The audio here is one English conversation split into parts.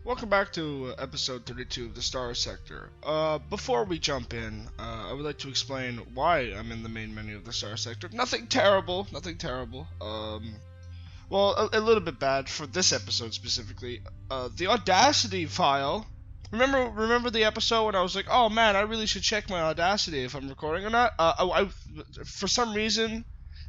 Welcome back to episode 32 of the Starsector. Before we jump in, I would like to explain why I'm in the main menu of the Starsector. Nothing terrible, nothing terrible. Well, a little bit bad for this episode specifically. The Audacity file. Remember the episode when I was like, oh man, I really should check my Audacity if I'm recording or not? For some reason,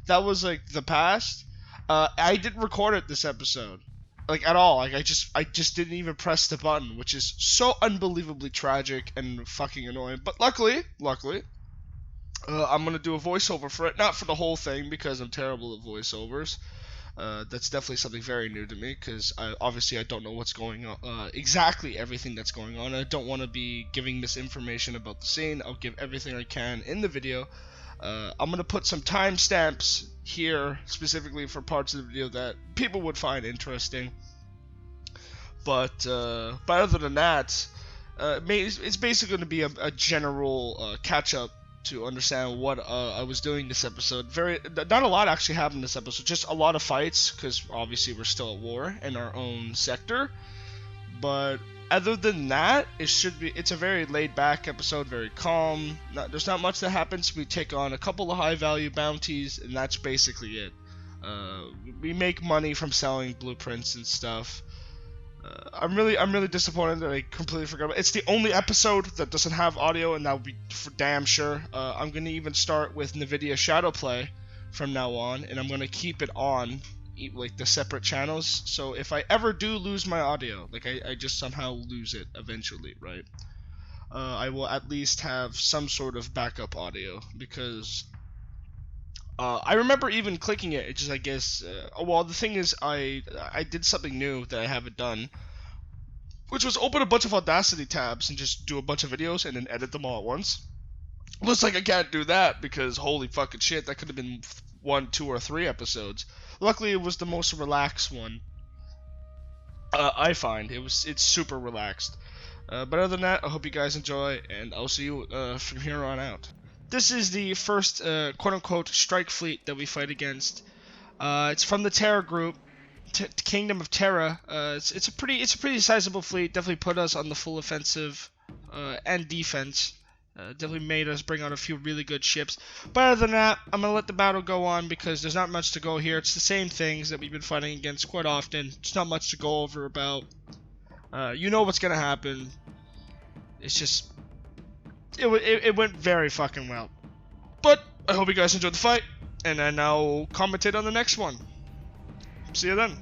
that was like the past. I didn't record it this episode. Like at all. Like I just didn't even press the button, which is so unbelievably tragic and fucking annoying. But luckily, I'm gonna do a voiceover for it. Not for the whole thing because I'm terrible at voiceovers. That's definitely something very new to me because obviously I don't know what's going on, exactly everything that's going on. I don't want to be giving misinformation about the scene. I'll give everything I can in the video. I'm gonna put some timestamps here specifically for parts of the video that people would find interesting. But other than that, it's basically going to be a general catch-up to understand what I was doing this episode. Not a lot actually happened this episode, just a lot of fights, because obviously we're still at war in our own sector. But other than that, it's a very laid-back episode, very calm. There's not much that happens. We take on a couple of high-value bounties, and that's basically it. We make money from selling blueprints and stuff. I'm really disappointed that I completely forgot about it. It's the only episode that doesn't have audio, and that will be for damn sure. I'm gonna even start with NVIDIA Shadowplay from now on, and I'm gonna keep it on, like the separate channels. So if I ever do lose my audio, like I just somehow lose it eventually, right? I will at least have some sort of backup audio because I remember even clicking it. It just, I guess, well, the thing is, I did something new that I haven't done, which was open a bunch of Audacity tabs and just do a bunch of videos and then edit them all at once. Looks like I can't do that because holy fucking shit, that could have been 1, 2, or 3 episodes. Luckily, it was the most relaxed one. I find it's super relaxed. But other than that, I hope you guys enjoy, and I'll see you from here on out. This is the first quote-unquote strike fleet that we fight against. It's from the Terra group, Kingdom of Terra. It's a pretty sizable fleet. Definitely put us on the full offensive and defense. Definitely made us bring out a few really good ships. But other than that, I'm gonna let the battle go on because there's not much to go here. It's the same things that we've been fighting against quite often. There's not much to go over about. You know what's gonna happen. It's just it went very fucking well. But I hope you guys enjoyed the fight, and then I'll commentate on the next one. See you then.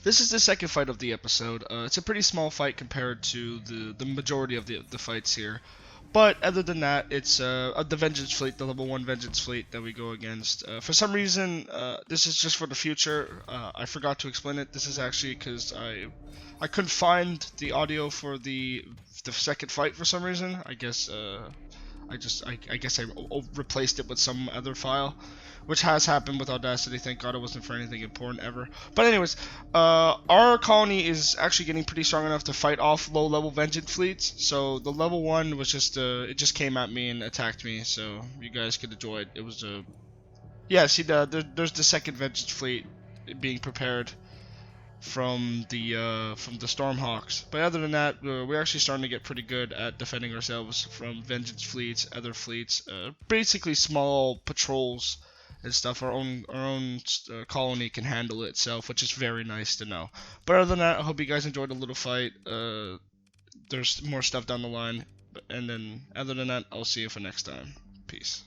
This is the second fight of the episode. It's a pretty small fight compared to the majority of the fights here. But other than that, it's the Vengeance Fleet, the level 1 Vengeance Fleet that we go against. For some reason, this is just for the future. I forgot to explain it. This is actually because I couldn't find the audio for the second fight for some reason. I guess I guess I replaced it with some other file, which has happened with Audacity. Thank God it wasn't for anything important ever. But anyways, our colony is actually getting pretty strong enough to fight off low-level Vengeance fleets. So the level 1 was just it just came at me and attacked me. So you guys could enjoy it. It was a see there's the second Vengeance fleet being prepared from the Stormhawks. But other than that, we're actually starting to get pretty good at defending ourselves from Vengeance fleets, other fleets, basically small patrols and stuff. Our own colony can handle it itself, which is very nice to know. But other than that, I hope you guys enjoyed the little fight. There's more stuff down the line, and then other than that, I'll see you for next time. Peace.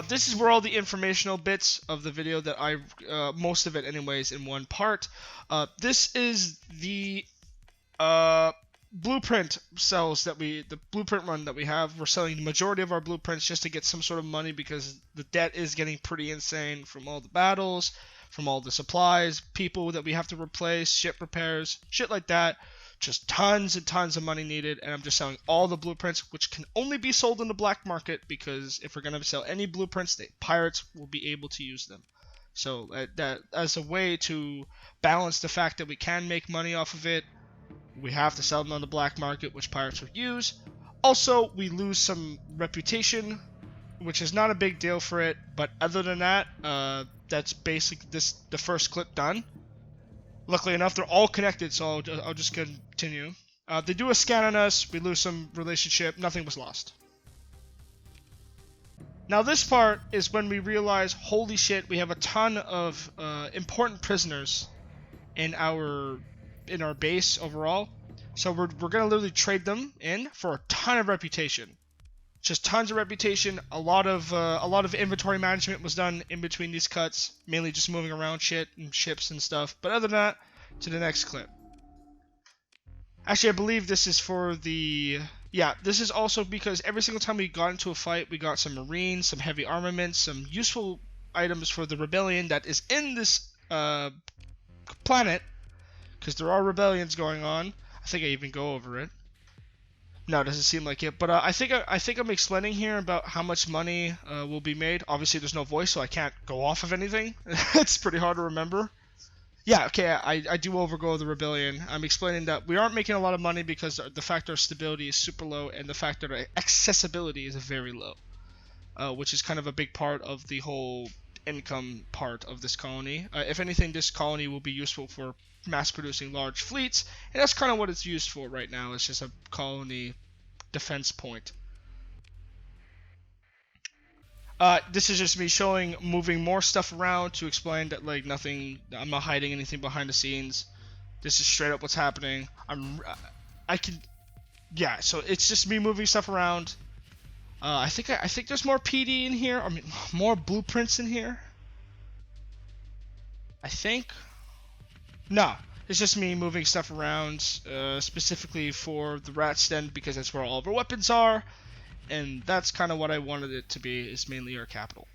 This is where all the informational bits of the video that most of it anyways, in one part. This is the blueprint the blueprint run that we have. We're selling the majority of our blueprints just to get some sort of money because the debt is getting pretty insane from all the battles, from all the supplies, people that we have to replace, ship repairs, shit like that. Just tons and tons of money needed, and I'm just selling all the blueprints, which can only be sold in the black market, because if we're going to sell any blueprints, the pirates will be able to use them. So that as a way to balance the fact that we can make money off of it, we have to sell them on the black market, which pirates will use. Also, we lose some reputation, which is not a big deal for it, but other than that, that's basically the first clip done. Luckily enough, they're all connected, so I'll just continue. They do a scan on us, we lose some relationship, nothing was lost. Now this part is when we realize, holy shit, we have a ton of important prisoners in our base overall. So we're gonna literally trade them in for a ton of reputation. Just tons of reputation. A lot of inventory management was done in between these cuts, mainly just moving around shit and ships and stuff. But other than that, to the next clip. Actually, I believe this is for the... Yeah, this is also because every single time we got into a fight, we got some marines, some heavy armaments, some useful items for the rebellion that is in this planet, because there are rebellions going on. I think I even go over it. No, it doesn't seem like it, but I think I'm explaining here about how much money will be made. Obviously, there's no voice, so I can't go off of anything. It's pretty hard to remember. Yeah, okay, I do overgo the rebellion. I'm explaining that we aren't making a lot of money because the fact our stability is super low and the fact that our accessibility is very low, which is kind of a big part of the whole income part of this colony. If anything, this colony will be useful for mass-producing large fleets, and that's kind of what it's used for right now. It's just a colony defense point. This is just me moving more stuff around to explain that, like, nothing, I'm not hiding anything behind the scenes. This is straight up what's happening. Yeah, so it's just me moving stuff around. I think there's more PD in here, I mean, more blueprints in here. I think. No, it's just me moving stuff around, specifically for the rat's den, because that's where all of our weapons are, and that's kind of what I wanted it to be, is mainly our capital.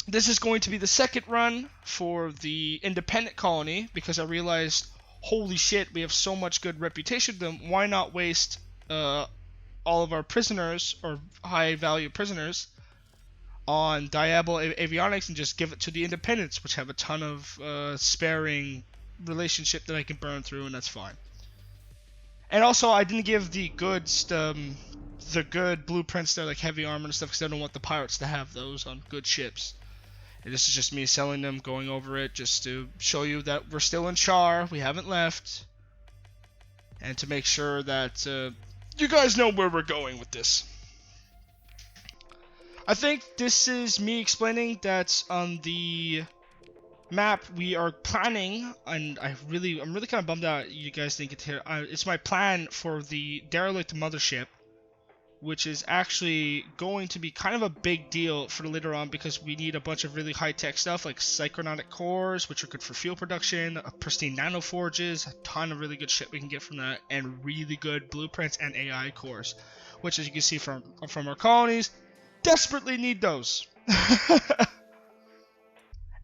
This is going to be the second run for the independent colony, because I realized, holy shit, we have so much good reputation to them, why not waste all of our prisoners, or high-value prisoners, on Diablo Avionics and just give it to the independents, which have a ton of sparing relationship that I can burn through, and that's fine. And also, I didn't give the goods, the good blueprints there, like heavy armor and stuff, because I don't want the pirates to have those on good ships. And this is just me selling them, going over it, just to show you that we're still in Char, we haven't left, and to make sure that you guys know where we're going with this. I think this is me explaining that on the map we are planning, and I'm really kind of bummed out you guys didn't get to hear. It's my plan for the derelict mothership, which is actually going to be kind of a big deal for later on, because we need a bunch of really high-tech stuff like psychonaut cores, which are good for fuel production, pristine nanoforges, a ton of really good shit we can get from that, and really good blueprints and AI cores, which, as you can see from our colonies, desperately need those.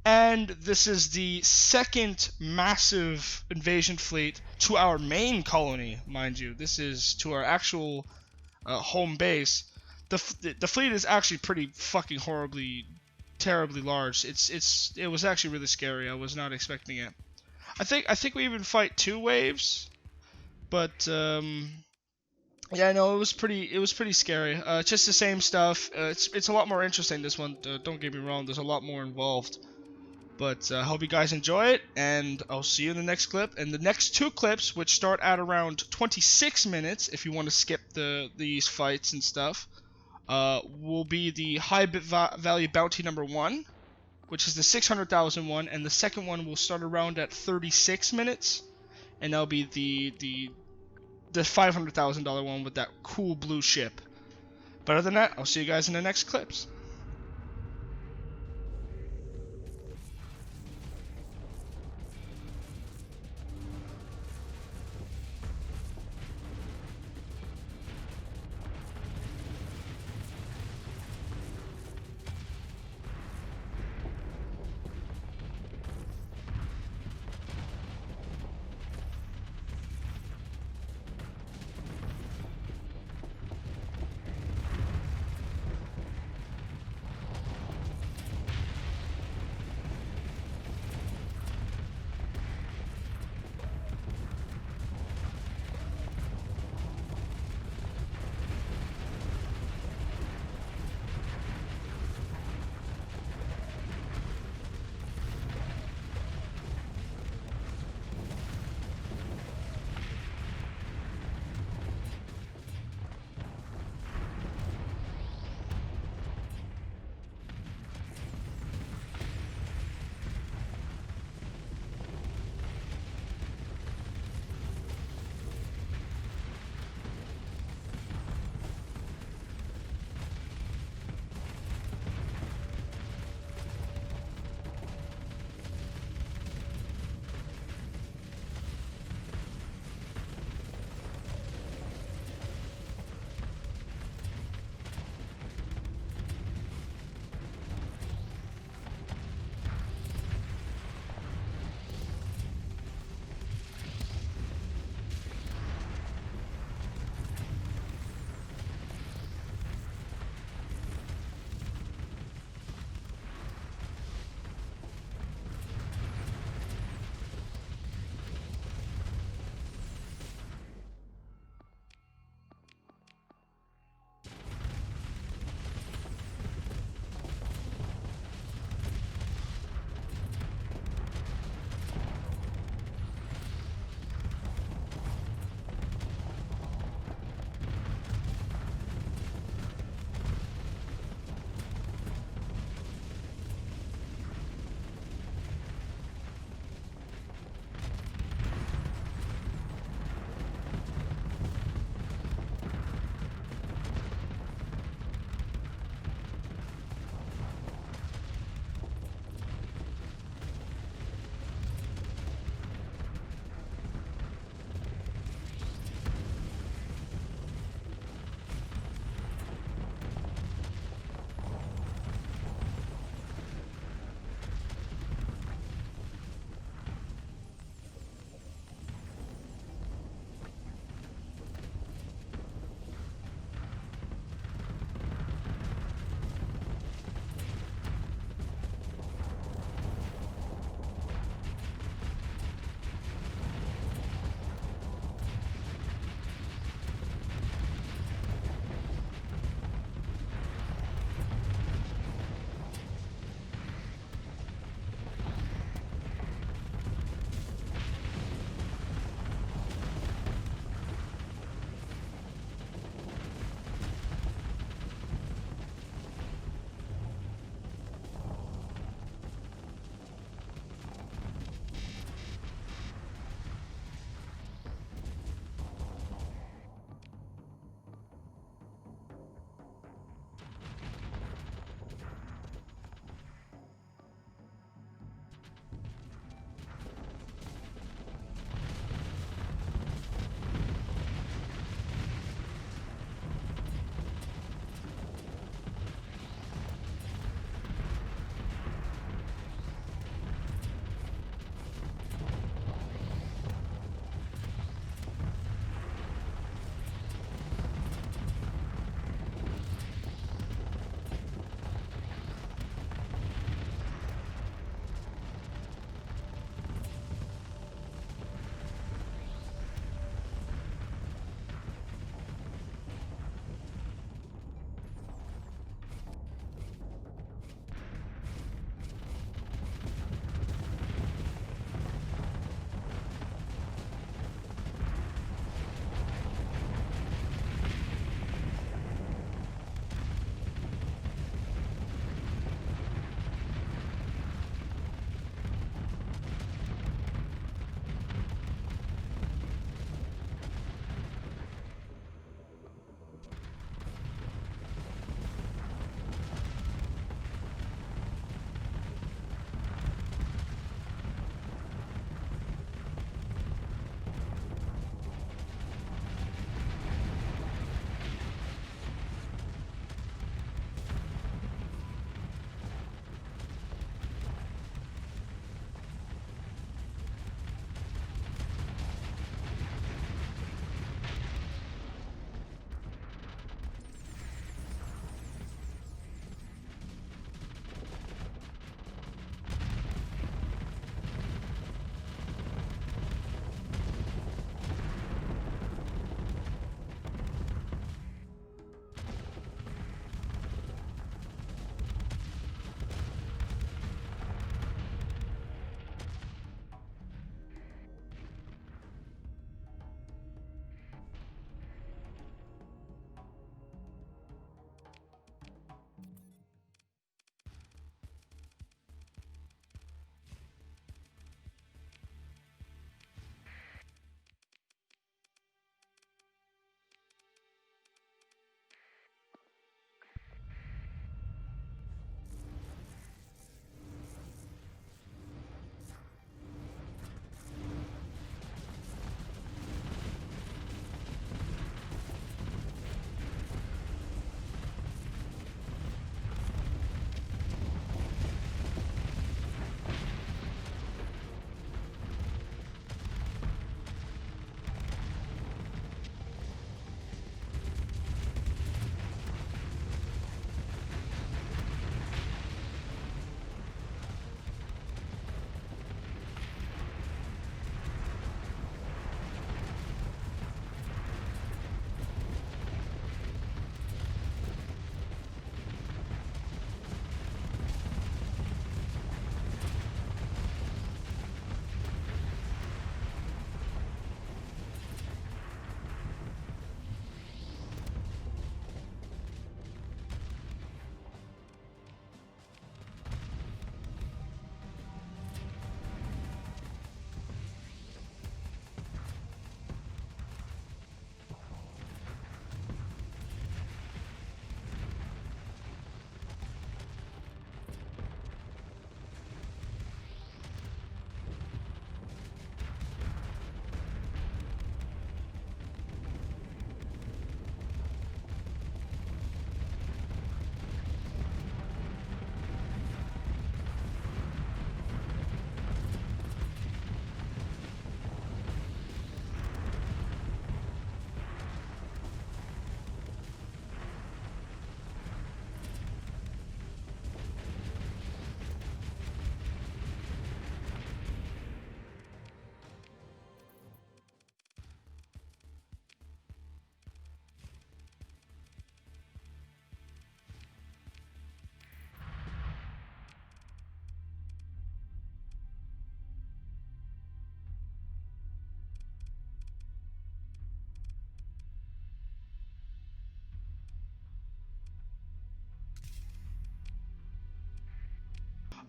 And this is the second massive invasion fleet to our main colony, mind you. This is to our actual home base. The fleet is actually pretty fucking terribly large. It was actually really scary. I was not expecting it. I think we even fight 2 waves, but yeah, no, it was pretty scary. It's just the same stuff. It's a lot more interesting, this one. Don't get me wrong. There's a lot more involved. But I hope you guys enjoy it, and I'll see you in the next clip. And the next 2 clips, which start at around 26 minutes, if you want to skip these fights and stuff, will be the high bit value bounty number 1, which is the 600,000 one, and the second one will start around at 36 minutes, and that'll be the $500,000 one with that cool blue ship. But other than that, I'll see you guys in the next clips.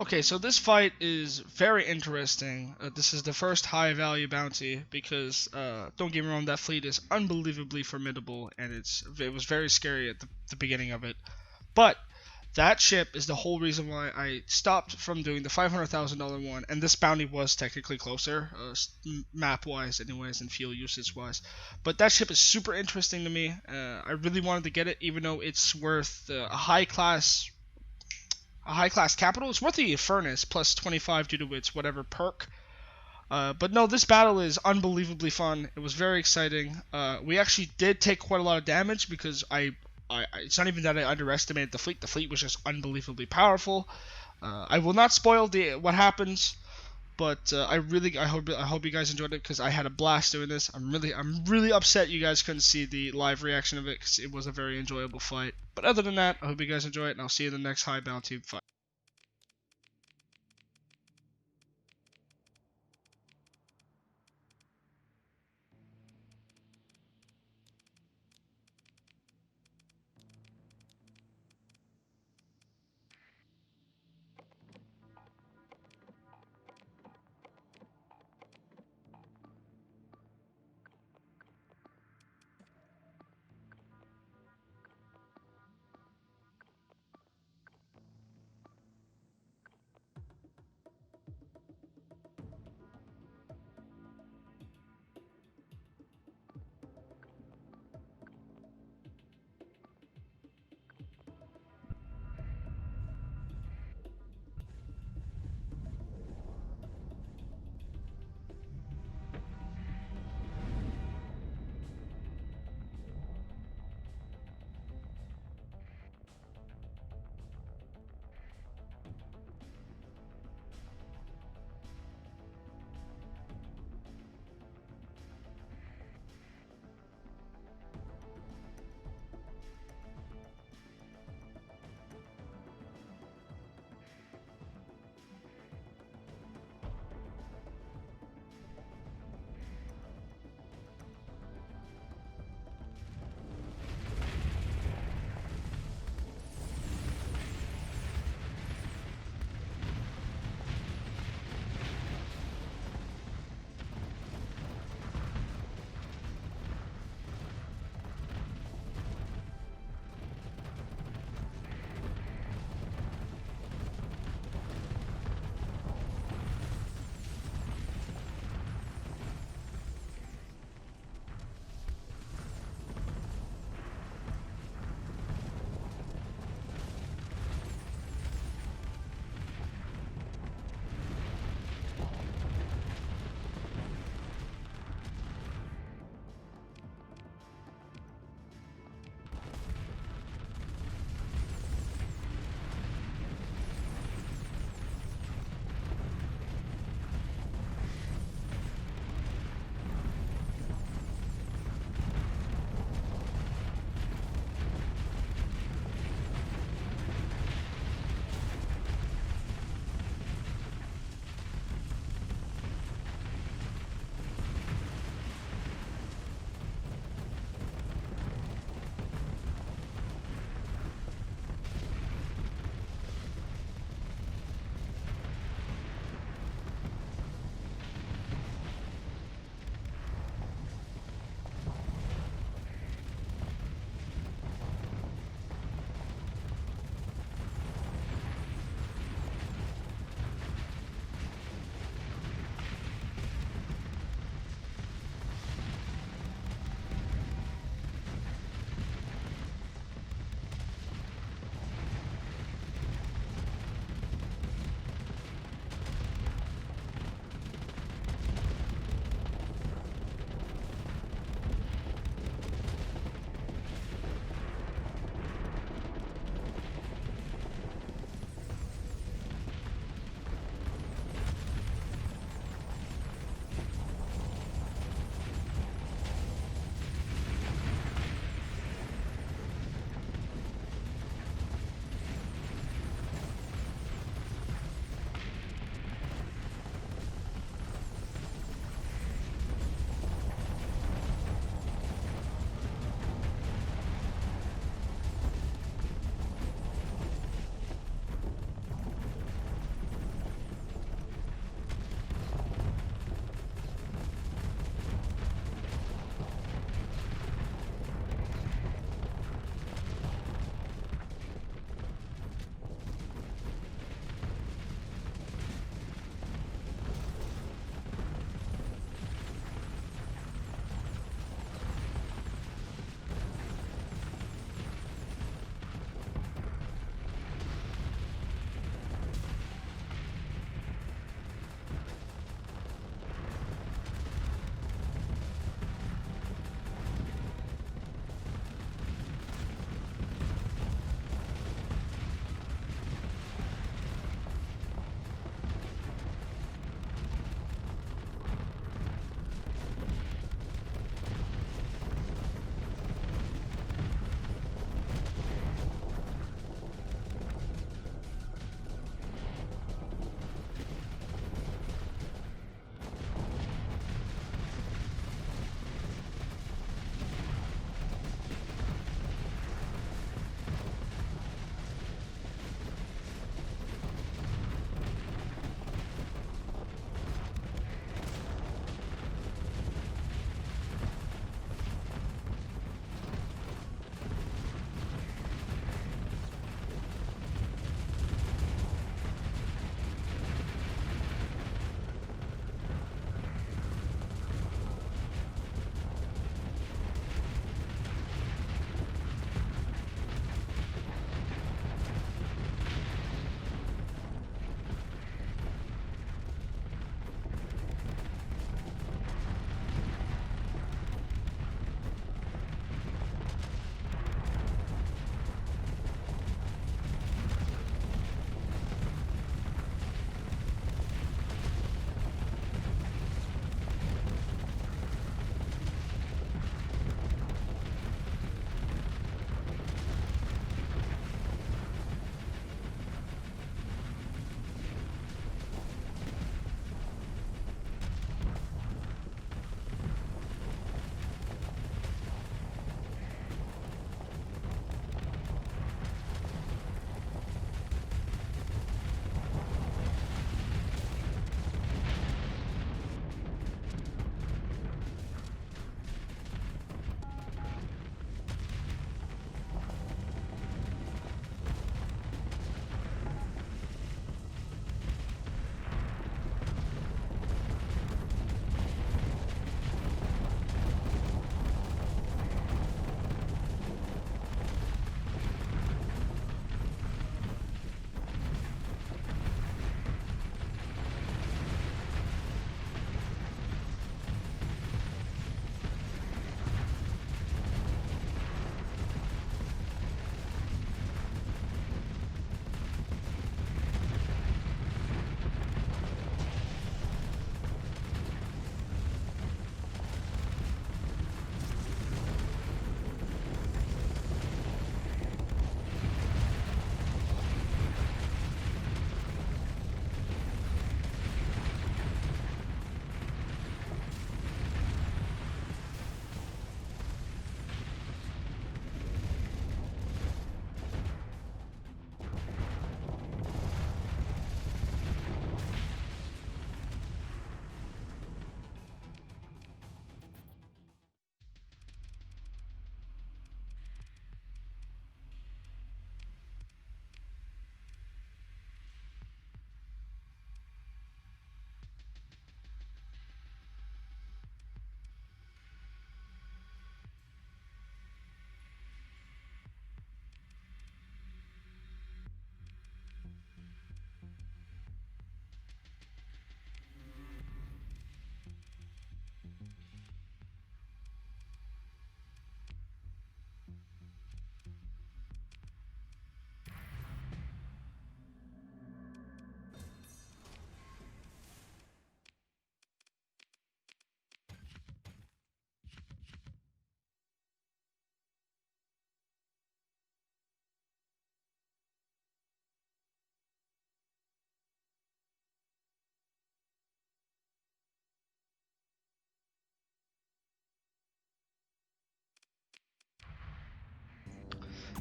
Okay, so this fight is very interesting. This is the first high value bounty because don't get me wrong, that fleet is unbelievably formidable and it was very scary at the beginning of it. But that ship is the whole reason why I stopped from doing the $500,000 one, and this bounty was technically closer, map-wise anyways, and fuel usage-wise. But that ship is super interesting to me. I really wanted to get it, even though it's worth a high class capital. It's worth the furnace plus 25 due to its whatever perk. But no, this battle is unbelievably fun. It was very exciting. We actually did take quite a lot of damage because it's not even that I underestimated the fleet. The fleet was just unbelievably powerful. I will not spoil what happens, but I hope you guys enjoyed it because I had a blast doing this. I'm really upset you guys couldn't see the live reaction of it because it was a very enjoyable fight. But other than that, I hope you guys enjoy it, and I'll see you in the next high bounty fight.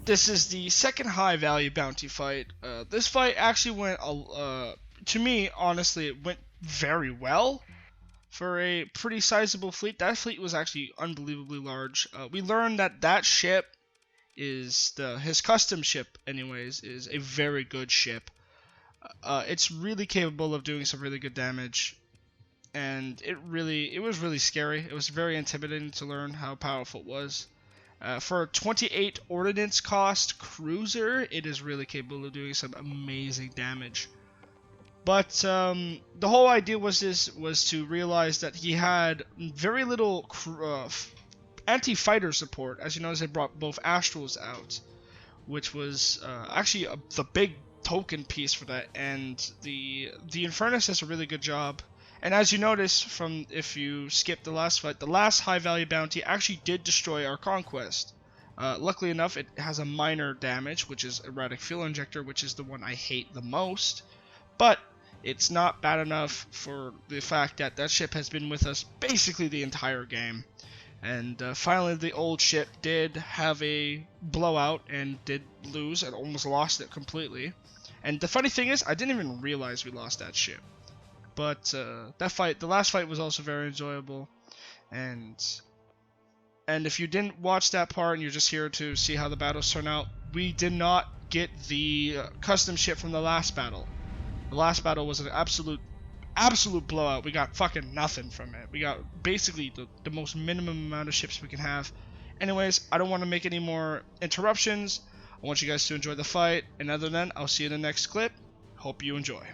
This is the second high value bounty fight. This fight actually went, to me, honestly, it went very well for a pretty sizable fleet. That fleet was actually unbelievably large. We learned that ship is his custom ship, anyways, is a very good ship. It's really capable of doing some really good damage, and it was really scary. It was very intimidating to learn how powerful it was. For a 28 ordnance cost cruiser, it is really capable of doing some amazing damage. But the whole idea was to realize that he had very little anti-fighter support. As you notice, they brought both Astrals out, which was actually the big token piece for that, and the Infernus does a really good job. And as you notice from, if you skip the last fight, the last high value bounty actually did destroy our conquest. Luckily enough, it has a minor damage, which is erratic fuel injector, which is the one I hate the most. But it's not bad enough for the fact that that ship has been with us basically the entire game. And finally, the old ship did have a blowout and did lose and almost lost it completely. And the funny thing is, I didn't even realize we lost that ship. But the last fight was also very enjoyable. And if you didn't watch that part and you're just here to see how the battles turn out, we did not get the custom ship from the last battle. The last battle was an absolute blowout. We got fucking nothing from it. We got basically the most minimum amount of ships we can have. Anyways, I don't want to make any more interruptions. I want you guys to enjoy the fight. And other than that, I'll see you in the next clip. Hope you enjoy.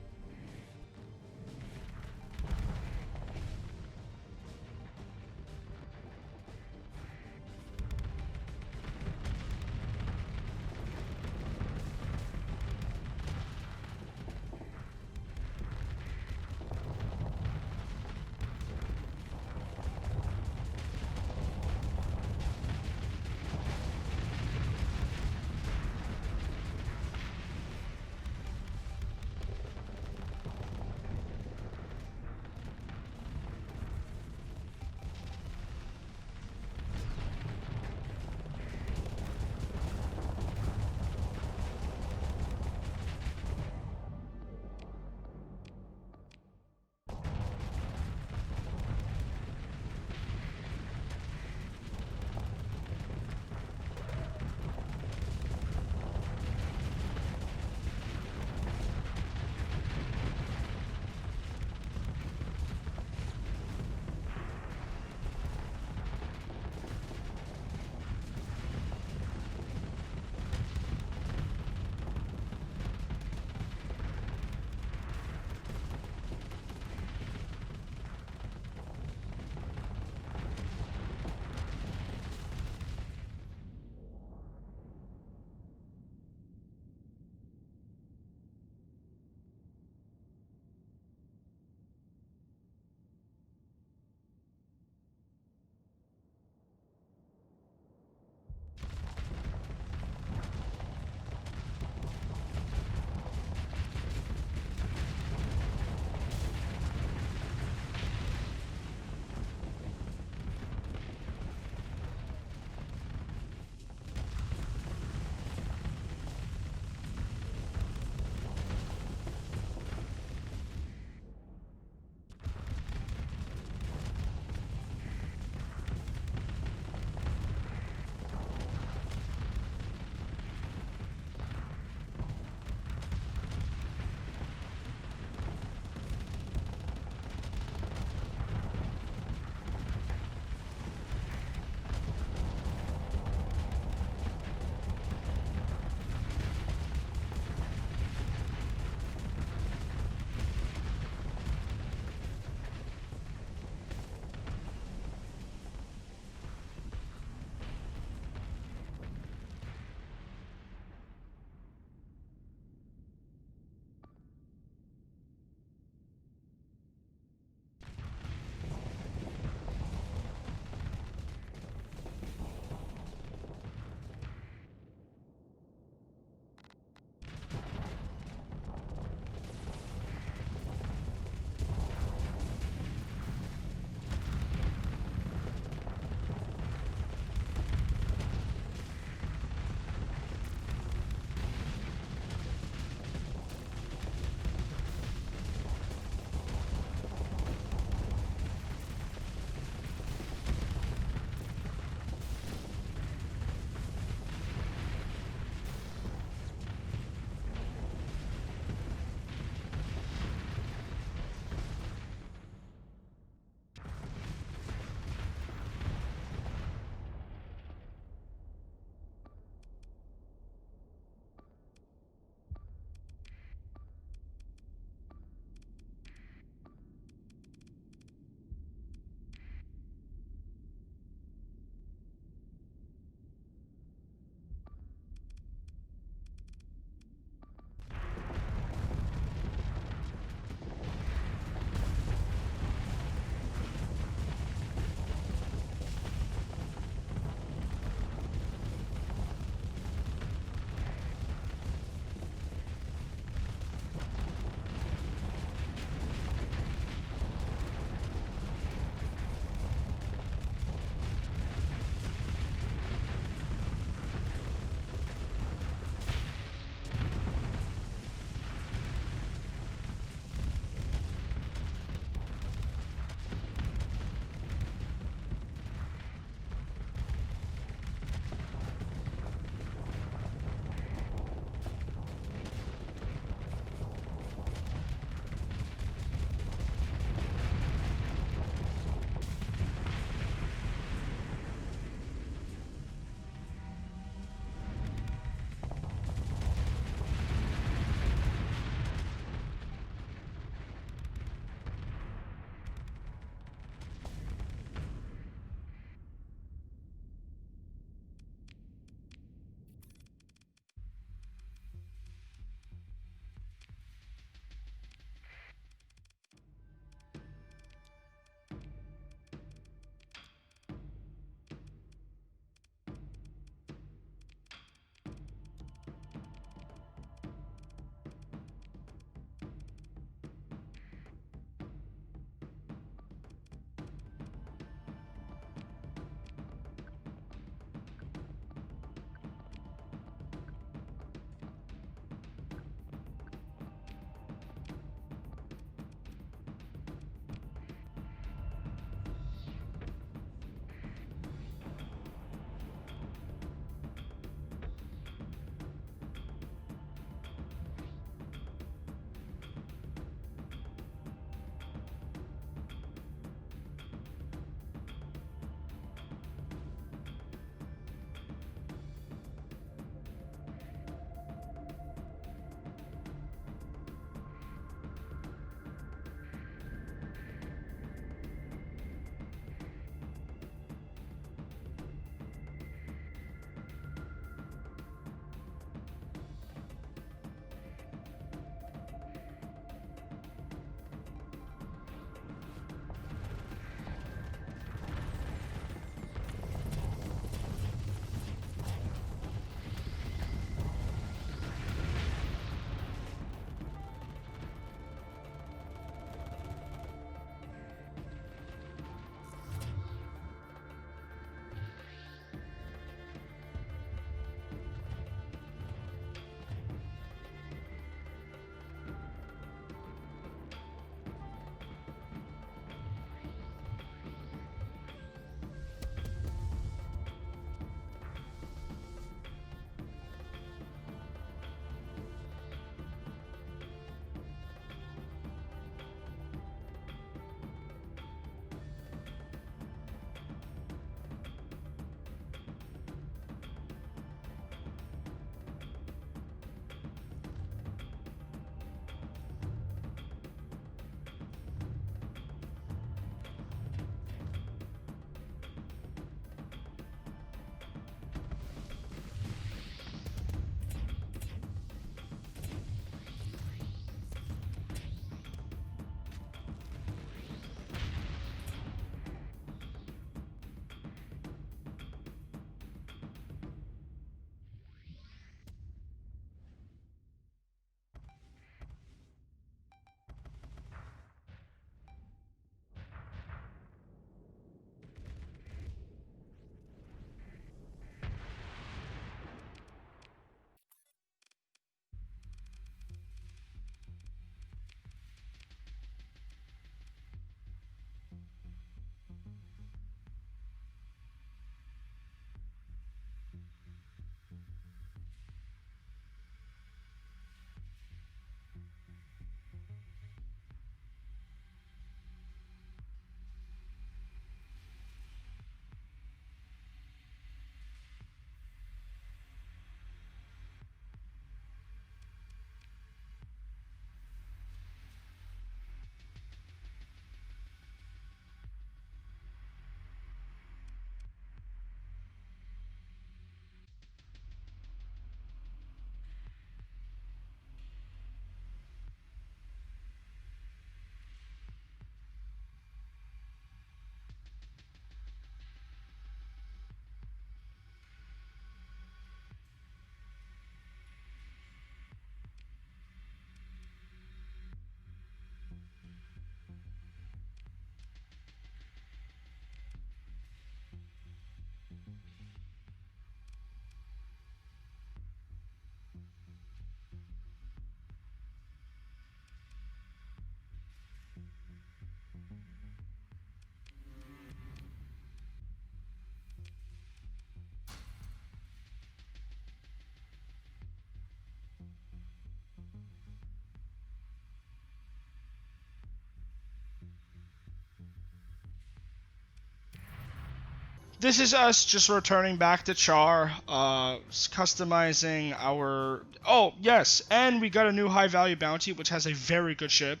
This is us just returning back to Char, customizing our... Oh, yes, and we got a new high value bounty, which has a very good ship.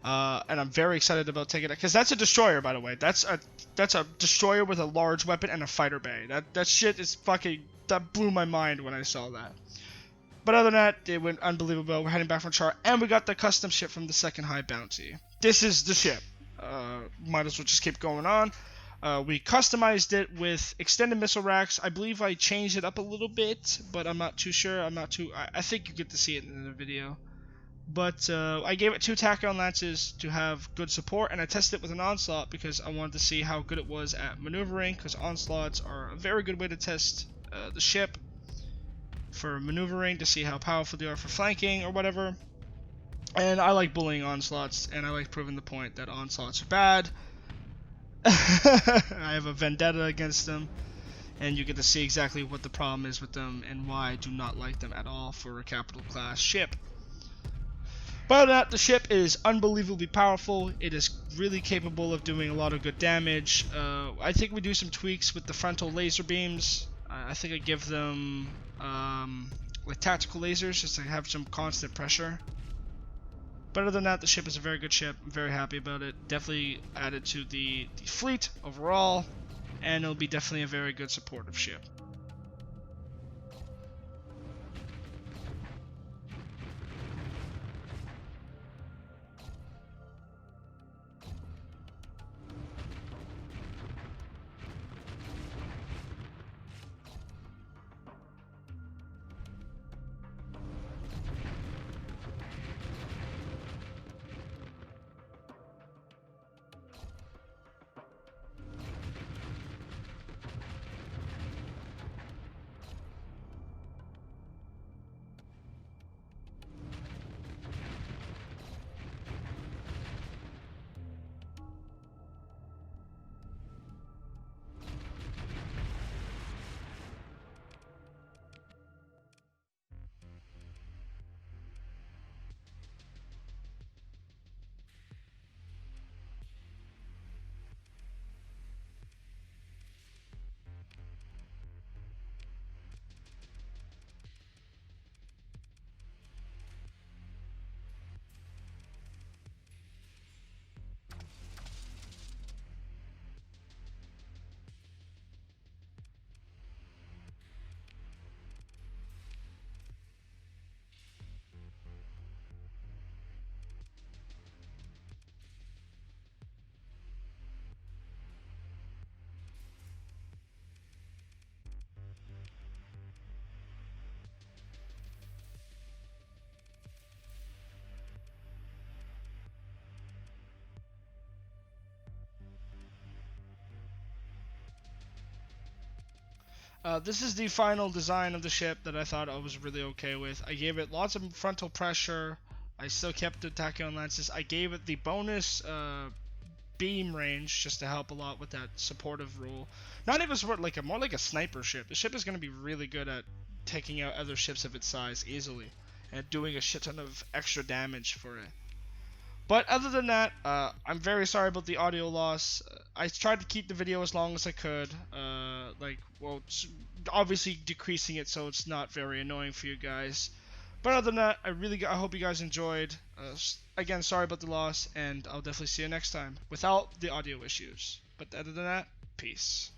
And I'm very excited about taking it, because that's a destroyer, by the way. That's a destroyer with a large weapon and a fighter bay. That shit is fucking... That blew my mind when I saw that. But other than that, it went unbelievable. We're heading back from Char, and we got the custom ship from the second high bounty. This is the ship. Might as well just keep going on. We customized it with extended missile racks. I believe I changed it up a little bit, but I'm not too sure. I think you get to see it in the video. But I gave it 2 tachyon lances to have good support, and I tested it with an onslaught because I wanted to see how good it was at maneuvering, because onslaughts are a very good way to test the ship for maneuvering, to see how powerful they are for flanking or whatever. And I like bullying onslaughts, and I like proving the point that onslaughts are bad. I have a vendetta against them, and you get to see exactly what the problem is with them and why I do not like them at all for a capital class ship. But that, the ship is unbelievably powerful. It is really capable of doing a lot of good damage. I think we do some tweaks with the frontal laser beams. I think I give them like tactical lasers just to have some constant pressure. But other than that, the ship is a very good ship. I'm very happy about it. Definitely added to the fleet overall, and it'll be definitely a very good supportive ship. This is the final design of the ship that I thought I was really okay with. I gave it lots of frontal pressure. I still kept the tachyon lances. I gave it the bonus beam range just to help a lot with that supportive role. Not even support, like more like a sniper ship. The ship is going to be really good at taking out other ships of its size easily and doing a shit ton of extra damage for it. But other than that, I'm very sorry about the audio loss. I tried to keep the video as long as I could, obviously decreasing it so it's not very annoying for you guys. But other than that, I hope you guys enjoyed. Again, sorry about the loss, and I'll definitely see you next time without the audio issues. But other than that, peace.